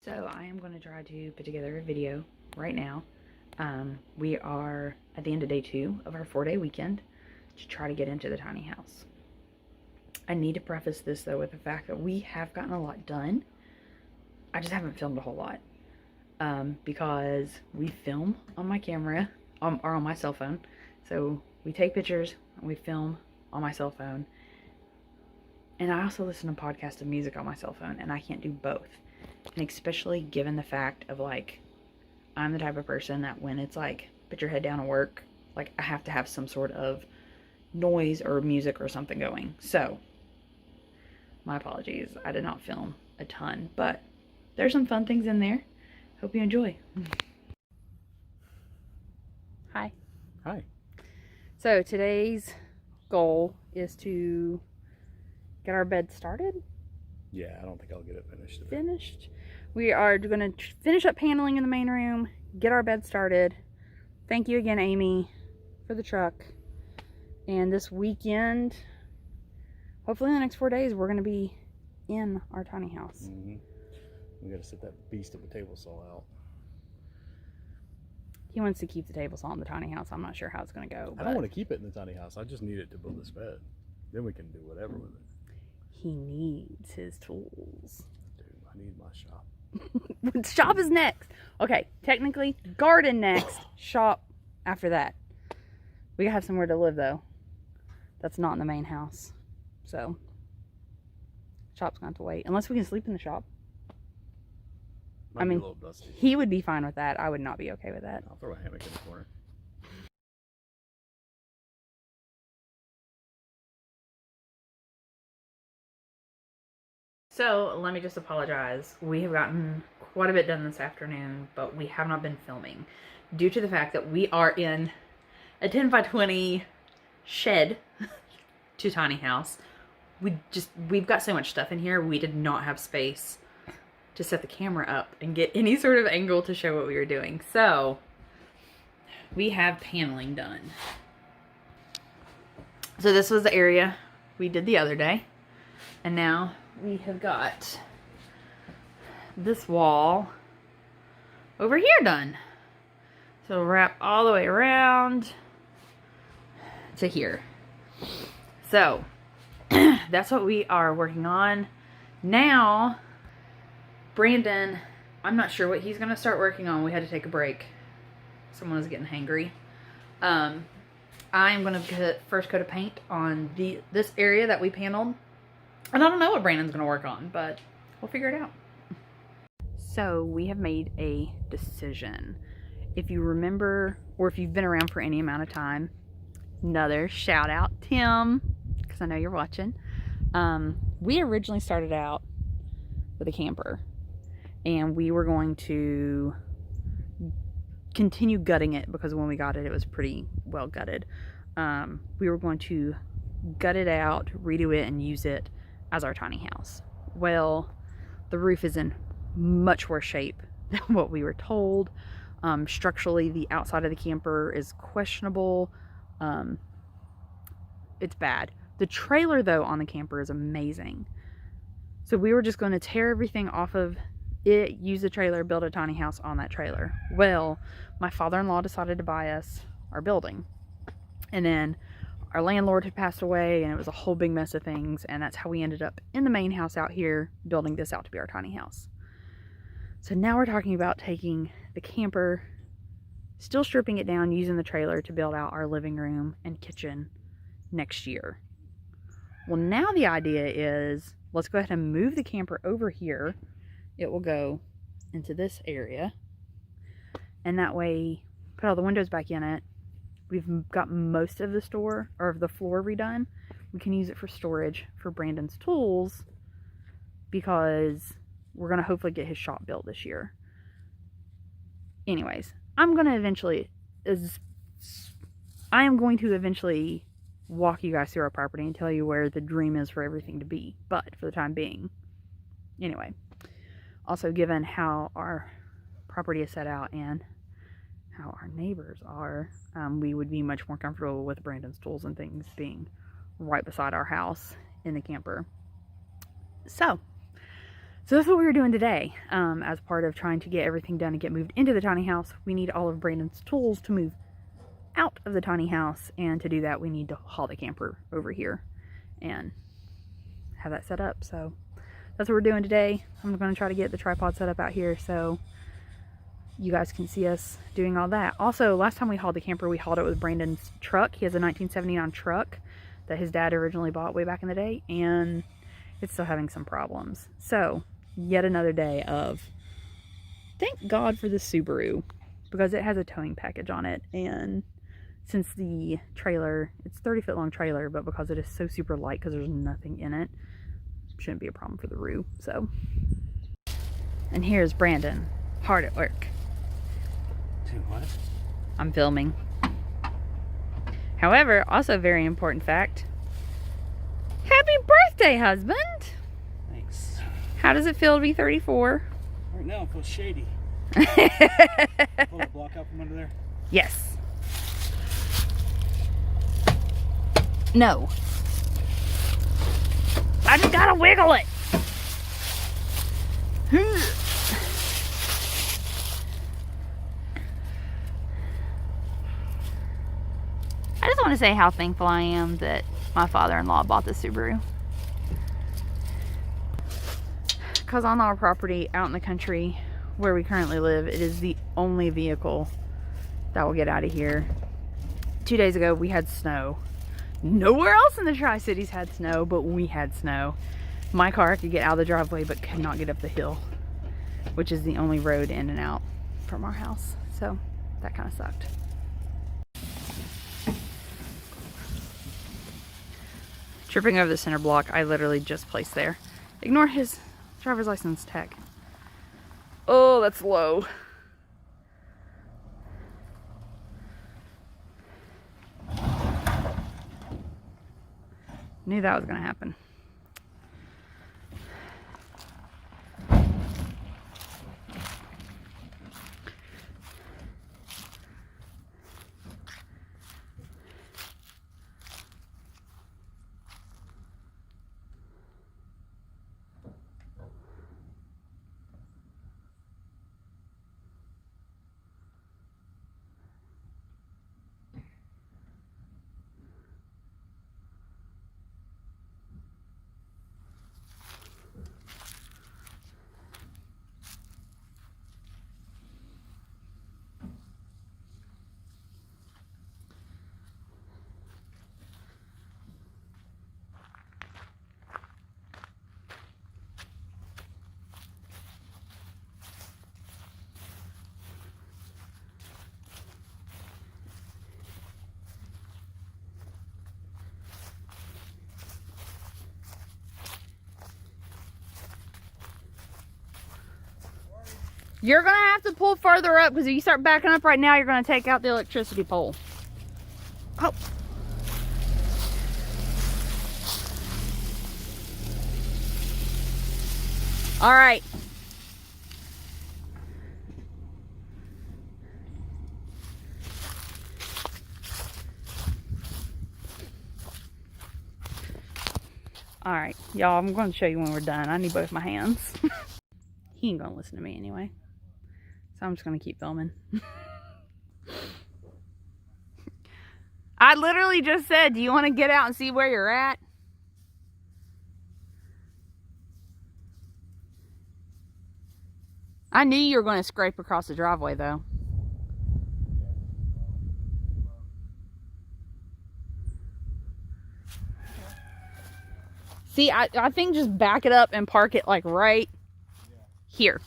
So I am going to try to put together a video right now. We are at the end of day 2 of our 4-day weekend to try to get into the tiny house. I need to preface this though with the fact that we have gotten a lot done. I just haven't filmed a whole lot because we film on my camera or on my cell phone. So we take pictures and we film on my cell phone. And I also listen to podcasts and music on my cell phone, and I can't do both. And especially given the fact of, like, I'm the type of person that when it's like, put your head down and work, like, I have to have some sort of noise or music or something going. So, my apologies. I did not film a ton, but there's some fun things in there. Hope you enjoy. Hi. Hi. So, today's goal is to get our bed started. Yeah, I don't think I'll get it finished. Finished. We are going to finish up paneling in the main room, get our bed started. Thank you again, Amy, for the truck. And this weekend, hopefully in the next 4 days, we're going to be in our tiny house. We got to set that beast of a table saw out. He wants to keep the table saw in the tiny house. I'm not sure how it's going to go. I don't want to keep it in the tiny house. I just need it to build this bed. Then we can do whatever with it. He needs his tools. Dude, I need my shop. Shop is next. Okay, technically, garden next. Shop after that. We gotta have somewhere to live, though. That's not in the main house. So, shop's gonna have to wait. Unless we can sleep in the shop. Might be a little dusty. He would be fine with that. I would not be okay with that. I'll throw a hammock in the corner. So, let me just apologize. We have gotten quite a bit done this afternoon, but we have not been filming due to the fact that we are in a 10 by 20 shed to tiny house. We've got so much stuff in here, we did not have space to set the camera up and get any sort of angle to show what we were doing. So, we have paneling done. So this was the area we did the other day. And now we have got this wall over here done. So we'll wrap all the way around to here. So that's what we are working on. Now, Brandon, I'm not sure what he's going to start working on. We had to take a break. Someone was getting hangry. I'm going to put first coat of paint on this area that we paneled. And I don't know what Brandon's going to work on, but we'll figure it out. So we have made a decision. If you remember, or if you've been around for any amount of time, another shout out, Tim, because I know you're watching. We originally started out with a camper, and we were going to continue gutting it because when we got it, it was pretty well gutted. We were going to gut it out, redo it, and use it as our tiny house. Well, the roof is in much worse shape than what we were told. Structurally, the outside of the camper is questionable. It's bad. The trailer, though, on the camper is amazing. So we were just going to tear everything off of it, use the trailer, build a tiny house on that trailer. Well, my father-in-law decided to buy us our building. And then our landlord had passed away, and it was a whole big mess of things, and that's how we ended up in the main house out here, building this out to be our tiny house. So now we're talking about taking the camper, still stripping it down, using the trailer to build out our living room and kitchen next year. Well, now the idea is, let's go ahead and move the camper over here. It will go into this area, and that way, put all the windows back in it. We've got most of the store, or of the floor redone. We can use it for storage for Brandon's tools because we're going to hopefully get his shop built this year. Anyways, I am going to eventually walk you guys through our property and tell you where the dream is for everything to be. But for the time being, anyway, also given how our property is set out and how our neighbors are, we would be much more comfortable with Brandon's tools and things being right beside our house in the camper. So So that's what we were doing today. As part of trying to get everything done and get moved into the tiny house, we need all of Brandon's tools to move out of the tiny house. And to do that, we need to haul the camper over here and have that set up. So that's what we're doing today. I'm going to try to get the tripod set up out here so you guys can see us doing all that. Also, last time we hauled the camper, we hauled it with Brandon's truck. He has a 1979 truck that his dad originally bought way back in the day, and it's still having some problems. So, yet another day of thank God for the Subaru, because it has a towing package on it, and since the trailer, it's a 30-foot long trailer, but because it is so super light because there's nothing in it, shouldn't be a problem for the Roo. So, and here's Brandon, hard at work. What? I'm filming. However, also a very important fact. Happy birthday, husband! Thanks. How does it feel to be 34? Right now it feels shady. Pull the block out from under there. Yes. No. I just gotta wiggle it. I just want to say how thankful I am that my father-in-law bought the Subaru. Because on our property out in the country where we currently live, it is the only vehicle that will get out of here. 2 days ago we had snow. Nowhere else in the Tri-Cities had snow, but we had snow. My car could get out of the driveway but could not get up the hill, which is the only road in and out from our house. So that kind of sucked. Tripping over the center block I literally just placed there. Ignore his driver's license tag. Oh, that's low. Knew that was gonna happen. You're gonna have to pull further up because if you start backing up right now, you're gonna take out the electricity pole. Oh. All right. All right, y'all, I'm going to show you when we're done. I need both my hands. He ain't gonna listen to me anyway. So I'm just gonna keep filming. I literally just said, do you want to get out and see where you're at? I knew you were going to scrape across the driveway though. See, I think just back it up and park it like right here.